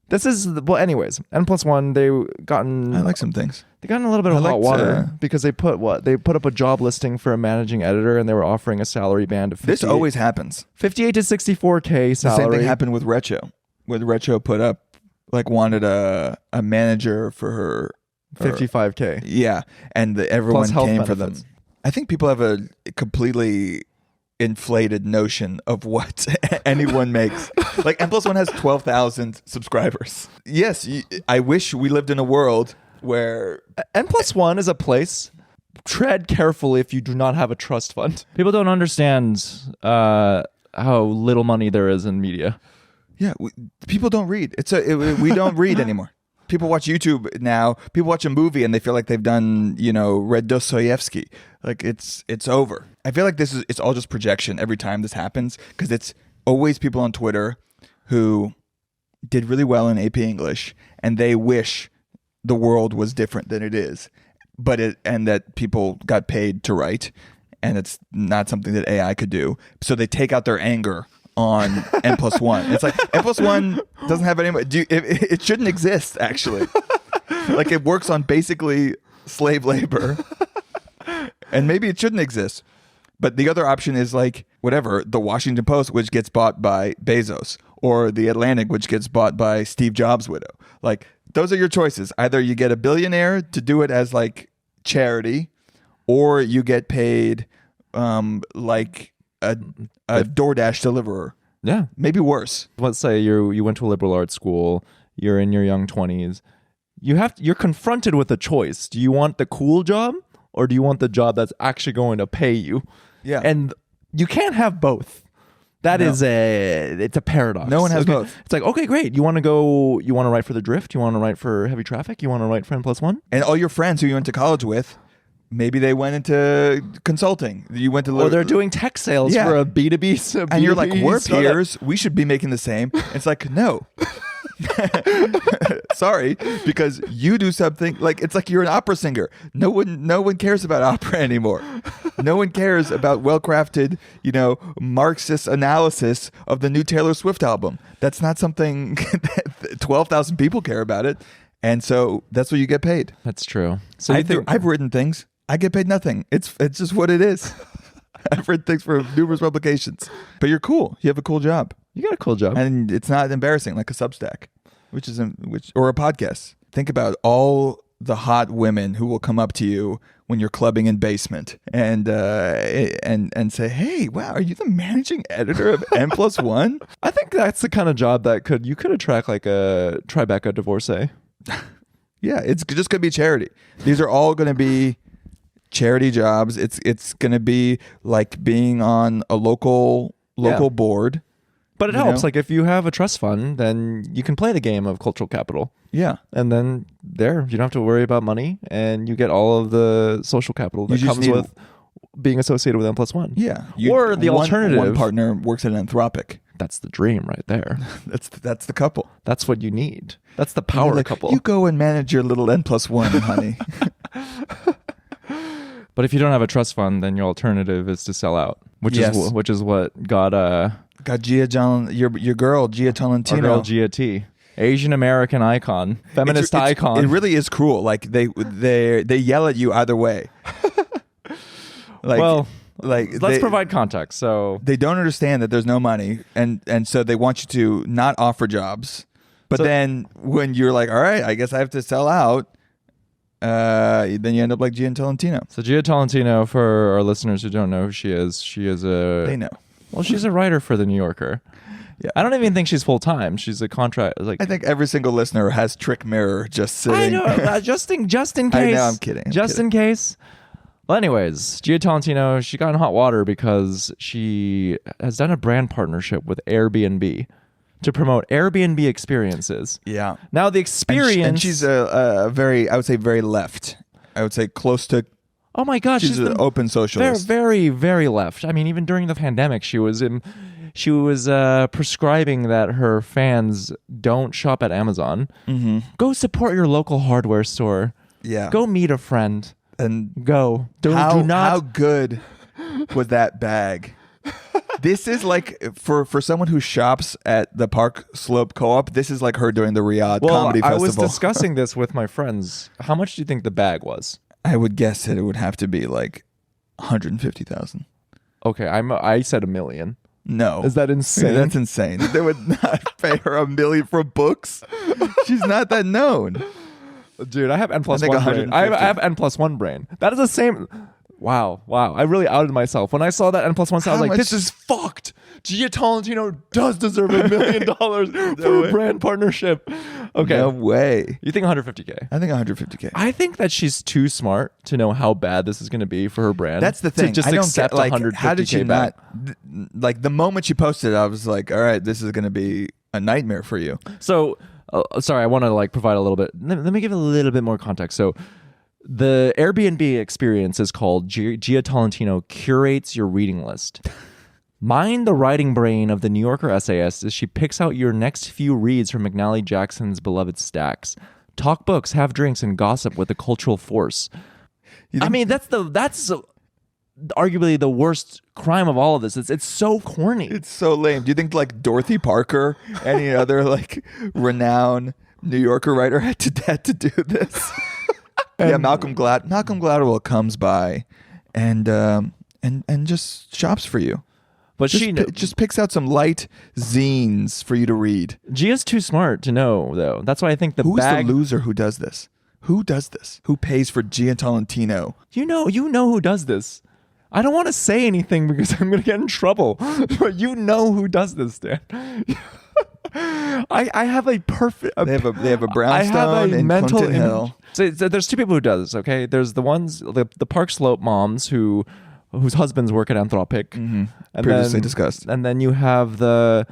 This is well. Anyways, N+1. They I like some things. They got in a little bit of I hot liked, water because they put up a job listing for a managing editor, and they were offering a salary band of 58, This always happens. 58 to 64K The salary. same thing happened with Retro. When Retro put up, like, wanted a manager for her. 55K. Yeah, and everyone Plus health came for them. benefits. I think people have a completely inflated notion of what anyone makes. Like N+1 has 12,000 subscribers. Yes, I wish we lived in a world where N+1 is a place. Tread carefully if you do not have a trust fund. People don't understand how little money there is in media. people don't read. We don't read anymore. People watch YouTube now. People watch a movie and they feel like they've done, read Dostoevsky. Like it's over. I feel like it's all just projection every time this happens because it's always people on Twitter who did really well in AP English, and they wish the world was different than it is, and that people got paid to write, and it's not something that AI could do. So they take out their anger on N+1. It's like N+1 doesn't have any. It shouldn't exist, actually. Like, it works on basically slave labor, and maybe it shouldn't exist. But the other option is like whatever, the Washington Post, which gets bought by Bezos, or the Atlantic, which gets bought by Steve Jobs' widow. Like, those are your choices. Either you get a billionaire to do it as like charity, or you get paid like a DoorDash deliverer. Yeah. Maybe worse. Let's say you went to a liberal arts school, you're in your young 20s. You're confronted with a choice. Do you want the cool job, or do you want the job that's actually going to pay you? Yeah. And you can't have both. It's a paradox. No one has both. It's like, okay, great. You want to write for The Drift? You want to write for Heavy Traffic? You want to write for N+1? And all your friends who you went to college with, maybe they went into consulting. You went to, or they're doing tech sales for a B2B. And you're like, we're peers. We should be making the same. It's like, no. Sorry, because you do something like, it's like you're an opera singer. No one cares about opera anymore. No one cares about well-crafted, Marxist analysis of the new Taylor Swift album. That's not something that 12,000 people care about it. And so that's what you get paid. That's true. So I've written things. I get paid nothing. It's just what it is. I've written things for numerous publications. But you're cool. You have a cool job. You got a cool job. And it's not embarrassing like a Substack, or a podcast. Think about all the hot women who will come up to you when you're clubbing in basement and say, "Hey, wow, are you the managing editor of N+1?" I think that's the kind of job that you could attract like a Tribeca divorcee. Yeah, it's just going to be charity. These are all going to be charity jobs. It's going to be like being on a local board. But it helps. Like, if you have a trust fund, then you can play the game of cultural capital. Yeah. And then you don't have to worry about money, and you get all of the social capital that comes with being associated with N+1. Yeah. Or the alternative. One partner works at Anthropic. That's the dream right there. That's the couple. That's what you need. That's the power couple. You go and manage your little N+1, honey. But if you don't have a trust fund, then your alternative is to sell out, which is what got your girl Jia Tolentino. Our girl Jia T. Asian American icon, feminist icon. It really is cruel. Like they yell at you either way. Let's provide context. So they don't understand that there's no money, and so they want you to not offer jobs. But then when you're like, all right, I guess I have to sell out, then you end up like Jia Tolentino. So Jia Tolentino, for our listeners who don't know who she is they know. Well, she's a writer for The New Yorker. Yeah. I don't even think she's full time. She's a contract. I think every single listener has Trick Mirror just sitting. I know, just in case. I know, I'm kidding. In case. Well, anyways, Jia Tolentino, she got in hot water because she has done a brand partnership with Airbnb to promote Airbnb experiences. Yeah. Now the experience, and she's a very, I would say, very left. I would say close to. Oh my gosh, she's an open socialist. Very, very left. I mean, even during the pandemic, she was prescribing that her fans don't shop at Amazon. Mm-hmm. Go support your local hardware store. Yeah. Go meet a friend. And go. Do not. How good was that bag? This is like for someone who shops at the Park Slope Co-op. This is like her doing the Riyadh Comedy Festival. I was discussing this with my friends. How much do you think the bag was? I would guess that it would have to be like 150,000. Okay, I said $1 million. No. Is that insane? Yeah, that's insane. They would not pay her $1 million for books. She's not that known. Dude, I have N+1 brain. I have N+1 brain. That is the same. Wow. I really outed myself. When I saw that N+1 I was like, this is fucked. Jia Tolentino does deserve $1 million for a brand partnership. Okay. No way. You think 150K? I think 150K. I think that she's too smart to know how bad this is going to be for her brand. That's the thing. To just accept 150K how did she back. Like the moment she posted it, I was like, all right, this is going to be a nightmare for you. So, sorry, I want to provide a little bit. Let me give a little bit more context. So, the Airbnb experience is called Jia Tolentino Curates Your Reading List. Mind the writing brain of the New Yorker essayist as she picks out your next few reads from McNally Jackson's beloved stacks. Talk books, have drinks, and gossip with a cultural force. I mean, that's arguably the worst crime of all of this. It's so corny. It's so lame. Do you think like Dorothy Parker, any other like renowned New Yorker writer had to do this? Yeah, Malcolm Gladwell comes by and just shops for you. But just picks out some light zines for you to read. Gia's too smart to know, though. That's why I think Who's the loser who does this? Who does this? Who pays for Jia Tolentino? You know who does this. I don't want to say anything because I'm going to get in trouble. But you know who does this, Dan. I have a perfect. They have a brownstone in Clinton Hill. So there's two people who do this. Okay, there's the ones the Park Slope moms whose husbands work at Anthropic, and previously discussed. And then you have the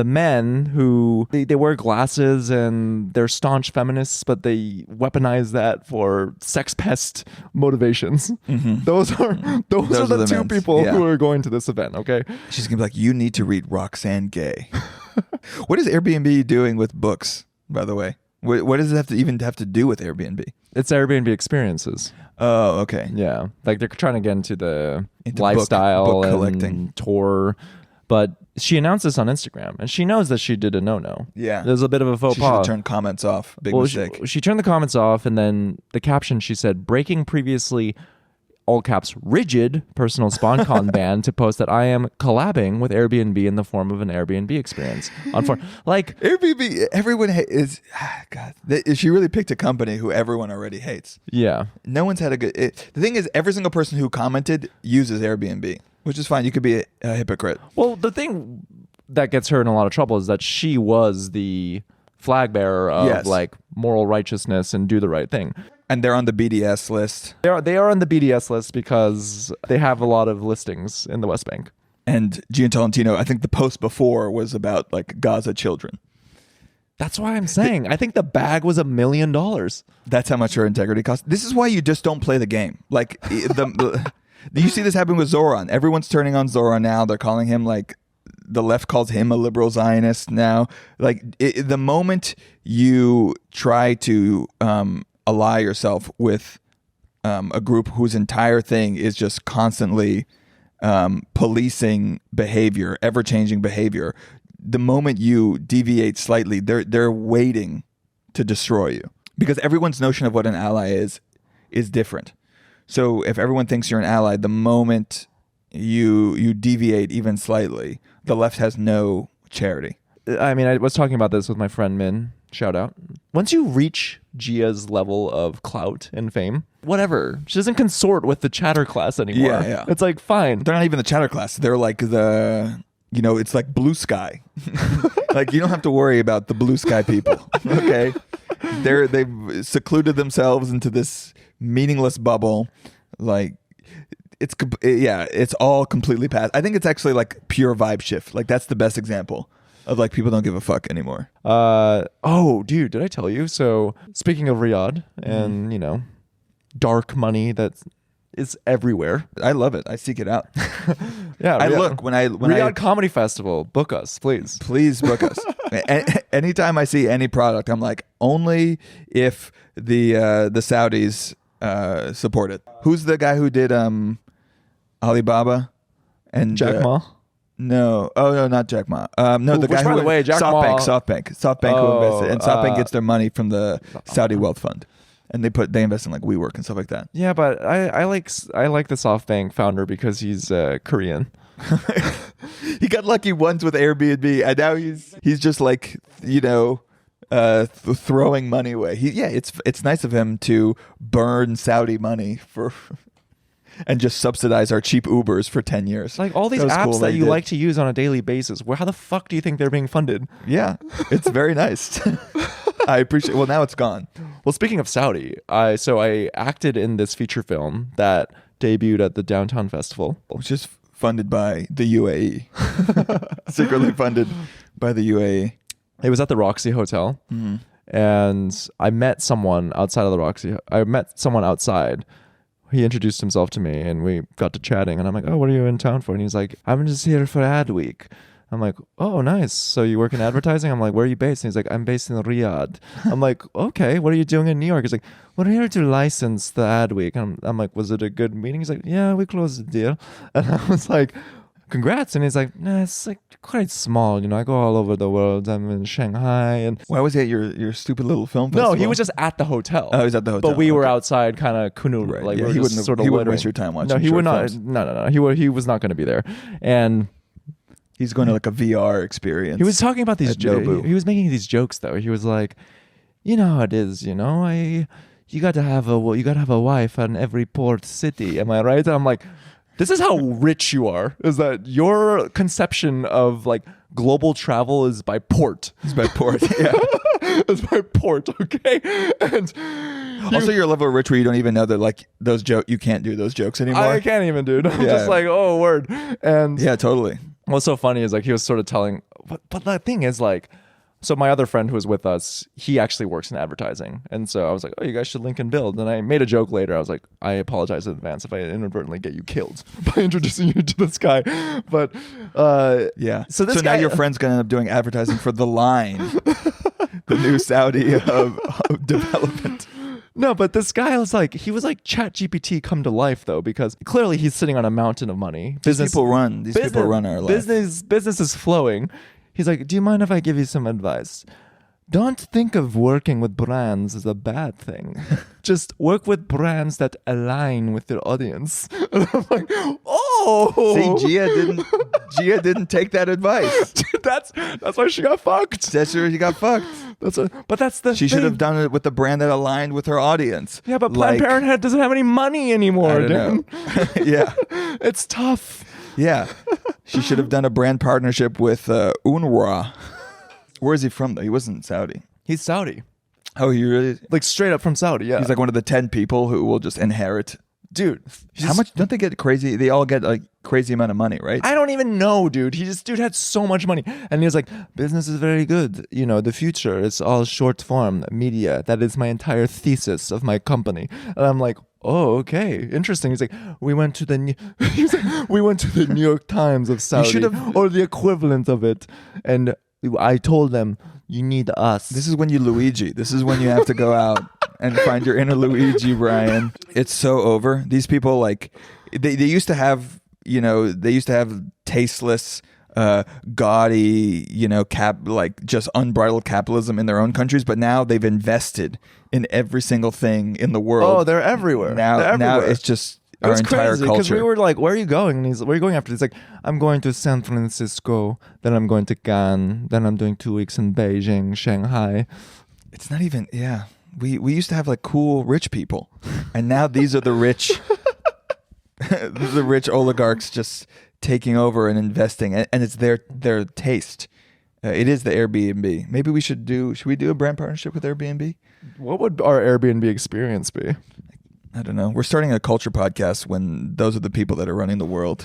men who they wear glasses and they're staunch feminists, but they weaponize that for sex pest motivations. Mm-hmm. Those are the two people who are going to this event. Okay, she's gonna be like, you need to read Roxane Gay. What is Airbnb doing with books, by the way? What does it have to do with Airbnb? It's Airbnb experiences. Oh, okay. Yeah, like they're trying to get into lifestyle book collecting, and tour. But she announced this on Instagram, and she knows that she did a no-no. Yeah, there's a bit of a faux pas. She should have turned comments off. Big mistake. She turned the comments off, and then the caption, she said, "Breaking previously." All caps, rigid personal sponcon ban to post that I am collabing with Airbnb in the form of an Airbnb experience. Like Airbnb, everyone is God. She really picked a company who everyone already hates. Yeah, no one's had a good. The thing is, every single person who commented uses Airbnb, which is fine. You could be a hypocrite. Well, the thing that gets her in a lot of trouble is that she was the flag bearer of like moral righteousness and do the right thing. And they're on the BDS list. They are on the BDS list because they have a lot of listings in the West Bank. And Jia Tolentino, I think the post before was about like Gaza children. That's why I'm saying I think the bag was $1 million. That's how much her integrity costs. This is why you just don't play the game. Like you see this happen with Zoran. Everyone's turning on Zoran now. They're calling him like the left calls him a liberal Zionist now. Like the moment you try to ally yourself with a group whose entire thing is just constantly policing behavior, ever-changing behavior, the moment you deviate slightly, they're waiting to destroy you. Because everyone's notion of what an ally is different. So if everyone thinks you're an ally, the moment you deviate even slightly, the left has no charity. I mean, I was talking about this with my friend Min. Shout out. Once you reach Gia's level of clout and fame, whatever. She doesn't consort with the chatter class anymore. Yeah. It's like, fine. They're not even the chatter class. They're like it's like blue sky. Like you don't have to worry about the blue sky people. Okay. They've secluded themselves into this meaningless bubble. Like it's all completely past. I think it's actually like pure vibe shift. Like that's the best example of like people don't give a fuck anymore. Oh, dude, did I tell you? So speaking of Riyadh and dark money that is everywhere. I love it. I seek it out. Yeah, I look when Riyadh Comedy Festival. Book us, please. Please book us. Anytime I see any product, I'm like, only if the Saudis support it. Who's the guy who did Alibaba and Jack Ma? No. Oh, no, not Jack Ma. No, the guy who... By the way, Jack Ma... SoftBank who invested. And SoftBank gets their money from the Saudi Wealth Fund. And they invest in like WeWork and stuff like that. Yeah, but I like the SoftBank founder because he's Korean. He got lucky once with Airbnb, and now he's just like, throwing money away. It's nice of him to burn Saudi money and just subsidize our cheap Ubers for 10 years. Like all these apps that you like to use on a daily basis. How the fuck do you think they're being funded? Yeah, it's very nice. I appreciate. Well, now it's gone. Well, speaking of Saudi, I acted in this feature film that debuted at the Downtown Festival, which is funded by the UAE. Secretly funded by the UAE. It was at the Roxy Hotel, and I met someone outside of the Roxy. I met someone outside he introduced himself to me and we got to chatting and I'm like, oh, what are you in town for? And he's like, I'm just here for Ad Week. I'm like, oh, nice. So you work in advertising? I'm like, where are you based? And he's like, I'm based in Riyadh. I'm like, okay, what are you doing in New York? He's like, we're here to license the Ad Week. I'm like, was it a good meeting? He's like, yeah, we closed the deal. And I was like, congrats. And he's like, nah, it's like quite small. You know, I go all over the world. I'm in Shanghai. And why was he at your stupid little film festival? no, he was just at the hotel. Oh, he was at the hotel. But we were outside kind of canoodling. Right. Like, Yeah, we he were wouldn't just sort of he wouldn't loitering. waste your time watching No, he short would not. films. No. He was not going to be there. And He's going to like a VR experience. he was talking about these at Nobu. jokes. He was making these jokes though. He was like, you know how it is, you know, you got to have a wife in every port city. Am I right? And I'm like, this is how rich you are. Is that your conception of like global travel is by port? He's by port. Yeah. It's by port, okay? And Also, you're a level of rich where you don't even know that like those jokes, you can't do those jokes anymore. I can't even, dude. I'm Yeah. just like, oh, word. And Yeah, totally. what's so funny is like he was sort of telling, but the thing is like, so my other friend who was with us, he actually works in advertising. And so I was like, oh, you guys should link and build. And I made a joke later. I was like, I apologize in advance if I inadvertently get you killed by introducing you to this guy. But Yeah. So this now guy- your friend's going to end up doing advertising for The Line, the new Saudi of development. no, but this guy was like, he was like ChatGPT come to life though, because clearly he's sitting on a mountain of money. These people run our life. Business is flowing. He's like, do you mind if I give you some advice? Don't think of working with brands as a bad thing. Just work with brands that align with your audience. And I'm like, oh, See, Jia didn't take that advice. that's why she got fucked. That's where she got fucked. But that's the She thing. should have done it with the brand that aligned with her audience. Yeah, but Planned Like- Parenthood doesn't have any money anymore, I don't dude. know. Yeah. It's tough. Yeah. She should have done a brand partnership with UNRWA. Where is he from, though? He wasn't Saudi. He's Saudi. Oh, he really? Like straight up from Saudi, yeah. He's like one of the 10 people who will just inherit. dude. How much? Don't they get crazy? They all get like crazy amount of money, right? I don't even know, dude. Dude had so much money. And he was like, business is very good. You know, the future is all short form media. That is my entire thesis of my company. And I'm like, oh, okay. Interesting. He's like, we went to the New York Times of Saudi, should've- or the equivalent of it. And I told them, you need us. This is when you Luigi. This is when you have to go out and find your inner Luigi, Brian. It's so over. These people, like, they used to have, you know, tasteless, gaudy, you know, like just unbridled capitalism in their own countries, but now they've invested in every single thing in the world. Oh, they're everywhere. Now everywhere. it's just our It's entire crazy because culture. we were like, "Where are you going?" And he's, "Where are you going after?" He's like, "I'm going to San Francisco. Then I'm going to Cannes. Then I'm doing 2 weeks in Beijing, Shanghai." It's not even. Yeah, we used to have like cool rich people, and now these are the rich, the rich oligarchs just taking over and investing, and it's their taste. It is the Airbnb. Maybe we should we do a brand partnership with Airbnb? What would our Airbnb experience be? I don't know. We're starting a culture podcast when those are the people that are running the world.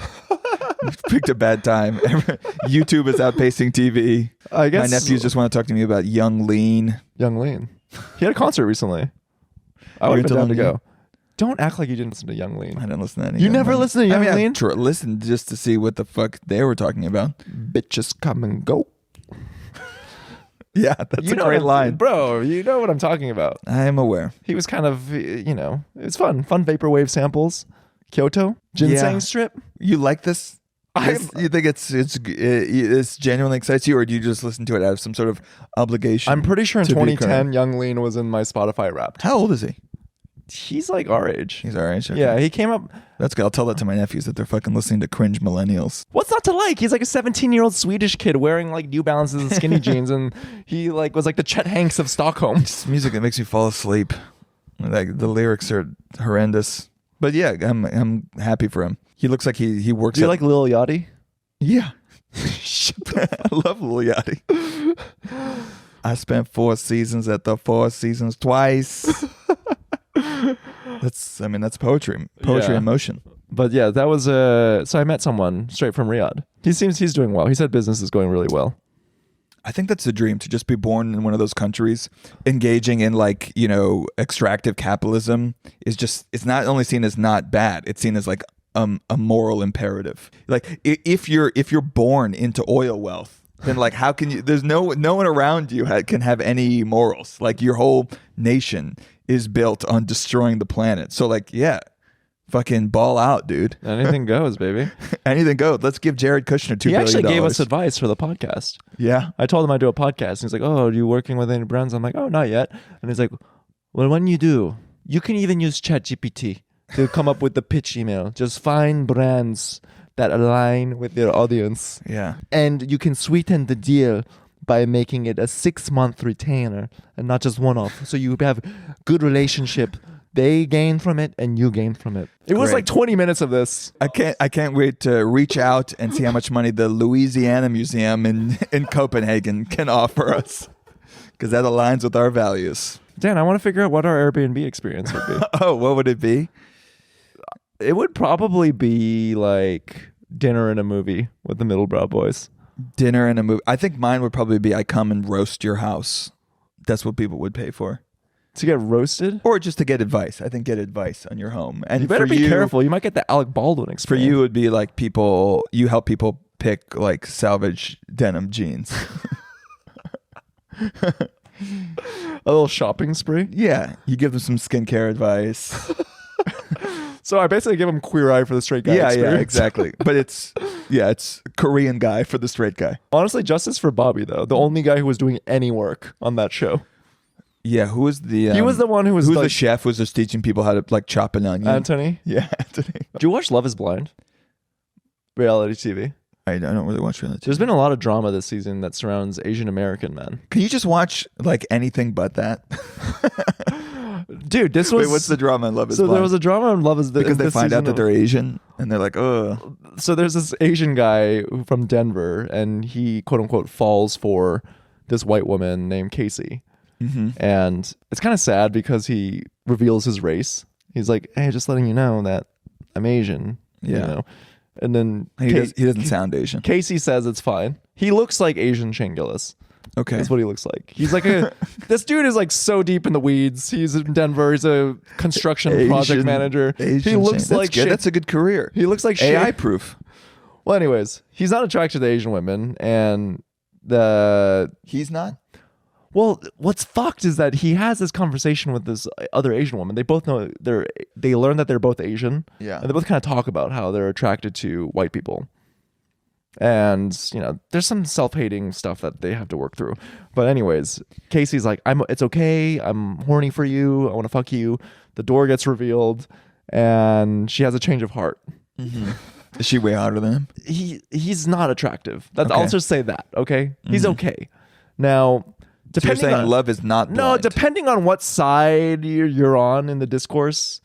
We've picked a bad time. YouTube is outpacing TV. I guess My nephews just want to talk to me about Young Lean. Young Lean. He had a concert recently. I would have been down to go. Don't act like you didn't listen to Young Lean. I didn't listen to any. You Young never Lean. listened to Young I Lean? listened just to see what the fuck they were talking about. Bitches come and go. Yeah, that's You a know great what I'm- line. bro. You know what I'm talking about. I am aware. He was kind of, you know, it was fun vaporwave samples. Kyoto ginseng Yeah. strip. You like this? You think it's genuinely excites you, or do you just listen to it out of some sort of obligation? I'm pretty sure in to be 2010, current? Young Lean was in my Spotify Wrapped. How old is he? He's like our age. He's our age. Okay. Yeah, he came up. That's good. I'll tell that to my nephews that they're fucking listening to cringe millennials. What's not to like? He's like a 17-year-old Swedish kid wearing like New Balances and skinny jeans, and he like was like the Chet Hanks of Stockholm. It's music that makes you fall asleep. Like the lyrics are horrendous, but yeah, I'm happy for him. He looks like he works. Do you at, like Lil Yachty? Yeah. I love Lil Yachty. I spent 4 seasons at the Four Seasons twice. That's poetry Yeah. in motion. But yeah, that was so I met someone straight from Riyadh. He seems he's doing well. He said business is going really well. I think that's the dream, to just be born in one of those countries. Engaging in like, extractive capitalism is just, it's not only seen as not bad, it's seen as like a moral imperative. Like if you're born into oil wealth, then like how can you, there's no one around you can have any morals. Like your whole nation is built on destroying the planet. So like, yeah. Fucking ball out, dude. Anything goes, baby. Anything goes. Let's give Jared Kushner $2 billion. He actually gave us advice for the podcast. Yeah. I told him I do a podcast. And he's like, oh, are you working with any brands? I'm like, oh, not yet. And he's like, well, when you do, you can even use ChatGPT to come up with the pitch email. Just find brands that align with their audience. Yeah. And you can sweeten the deal by making it a 6-month retainer and not just one-off. So you have good relationship. They gain from it and you gain from it. It was like 20 minutes of this. I can't wait to reach out and see how much money the Louisiana Museum in Copenhagen can offer us, because that aligns with our values. Dan, I want to figure out what our Airbnb experience would be. Oh, what would it be? It would probably be like dinner and a movie with the Middlebrow boys. Dinner and a movie. I think mine would probably be I come and roast your house. That's what people would pay for. To get roasted? Or just to get advice. I think get advice on your home. And you better be careful. You might get the Alec Baldwin experience. For you, it would be like you help people pick like salvage denim jeans. A little shopping spree? Yeah. You give them some skincare advice. So I basically give them Queer Eye for the Straight Guy experience. Yeah, exactly. But it's Korean guy for the straight guy. Honestly, justice for Bobby, though. The only guy who was doing any work on that show. Yeah, who was the... he was the one who was... Who was like, the chef who was just teaching people how to like chop an onion? Anthony? Yeah, Anthony. Do you watch Love is Blind? Reality TV. I don't really watch reality TV. There's been a lot of drama this season that surrounds Asian American men. Can you just watch like anything but that? Dude, this was... Wait, what's the drama in Love is Blind? So there was a drama in Love is... Because they find out that they're Asian and they're like, oh. So there's this Asian guy from Denver and he quote unquote falls for this white woman named Casey. Mm-hmm. And it's kind of sad because he reveals his race. He's like, hey, just letting you know that I'm Asian. Yeah. You know? And then he doesn't sound Asian. Casey says it's fine. He looks like Asian Shane Gillis. Okay. That's what he looks like. He's like this dude is like so deep in the weeds. He's in Denver. He's a construction project manager. He looks like good. That's a good career. He looks like AI proof. Well, anyways, he's not attracted to Asian women, and he's not. Well, what's fucked is that he has this conversation with this other Asian woman. They both know they learn that they're both Asian. Yeah. And they both kind of talk about how they're attracted to white people. And, there's some self-hating stuff that they have to work through. But anyways, Casey's like, it's okay. I'm horny for you. I want to fuck you. The door gets revealed and she has a change of heart. Mm-hmm. Is she way hotter than him? He's not attractive. Okay. I'll just say that. Okay. He's okay. Now, so you're saying love is not blind. No, depending on what side you're on in the discourse,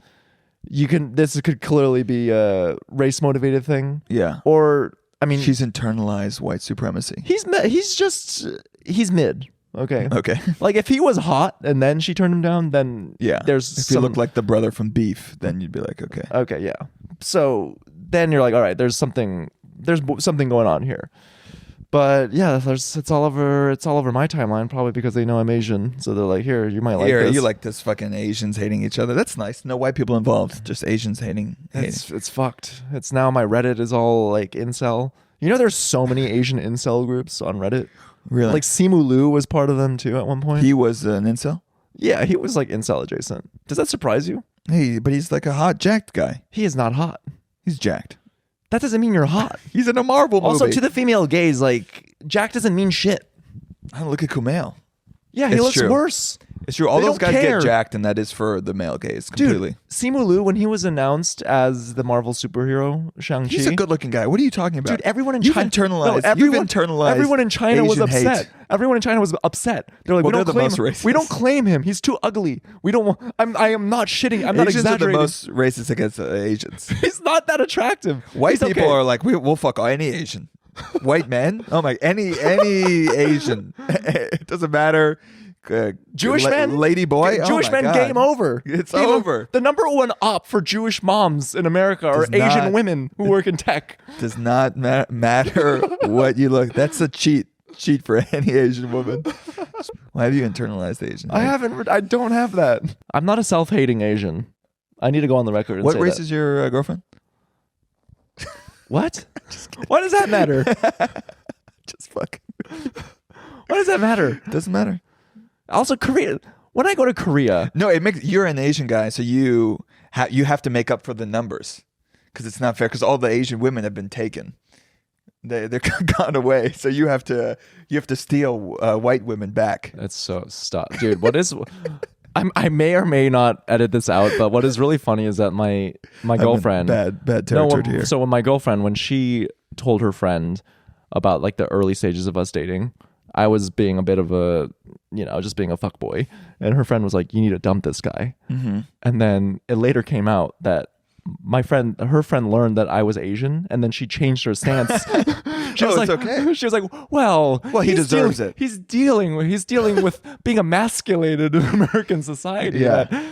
this could clearly be a race motivated thing. Yeah. Or I mean, she's internalized white supremacy. He's mid. Okay. Okay. Like if he was hot and then she turned him down, then yeah. If he looked like the brother from Beef, then you'd be like, okay. Okay, yeah. So then you're like, all right, there's something going on here. But yeah, it's all over my timeline, probably because they know I'm Asian. So they're like, here, you might like this. You like this fucking Asians hating each other. That's nice. No white people involved, just Asians hating. It's fucked. It's now my Reddit is all like incel. There's so many Asian incel groups on Reddit. Really? Like Simu Liu was part of them too at one point. He was an incel? Yeah, he was like incel adjacent. Does that surprise you? Hey, but he's like a hot jacked guy. He is not hot. He's jacked. That doesn't mean you're hot. He's in a Marvel movie. Also, to the female gaze, like, Jack doesn't mean shit. I don't look at Kumail. Yeah, he looks worse. It's true. All those guys get jacked, and that is for the male gaze completely. Dude, Simu Liu, when he was announced as the Marvel superhero Shang-Chi. He's a good-looking guy. What are you talking about? Dude, everyone in China... You've internalized everyone in China was upset. Hate. Everyone in China was upset. They're like, they're the most racist. We don't claim him. He's too ugly. We don't want... I am not shitting. I'm not exaggerating. Asians are the most racist against Asians. He's not that attractive. White people are like, we'll fuck any Asian. White men? Oh my... Any Asian. It doesn't matter... Jewish men, lady boy, Jewish men, game over. It's over. The number one op for Jewish moms in America are Asian women who work in tech. Does not matter what you look. That's a cheat. cheat for any Asian woman. Why have you internalized Asian? I don't have that. I'm not a self-hating Asian. I need to go on the record and What say race that. is your girlfriend? What? Why does that matter? Just fucking. Why does that matter? Doesn't matter. Also, Korea. When I go to Korea, No, you're an Asian guy, so you have to make up for the numbers because it's not fair. Because all the Asian women have been taken. They're gone away, so you have to steal white women back. that's so stop, dude. What is? I may or may not edit this out, but what is really funny is that my girlfriend bad territory here. So when my girlfriend, when she told her friend about like the early stages of us dating, I was being a bit of a, just being a fuckboy, and her friend was like, "You need to dump this guy." Mm-hmm. And then it later came out that her friend learned that I was Asian, and then she changed her stance. She was like, okay. She was like, well, he deserves it. He's dealing with being emasculated in American society. Yeah.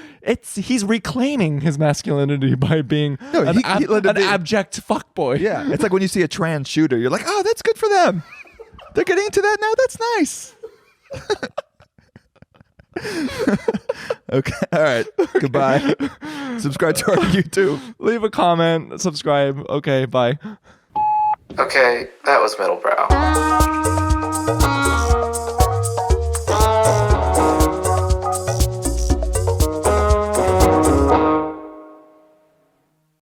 He's reclaiming his masculinity by being an abject fuckboy. Yeah, it's like when you see a trans shooter, you're like, oh, that's good for them. They're getting into that now. That's nice. Okay. All right. Okay. Goodbye. Subscribe to our YouTube. Leave a comment. Subscribe. Okay. Bye. Okay, that was Middlebrow.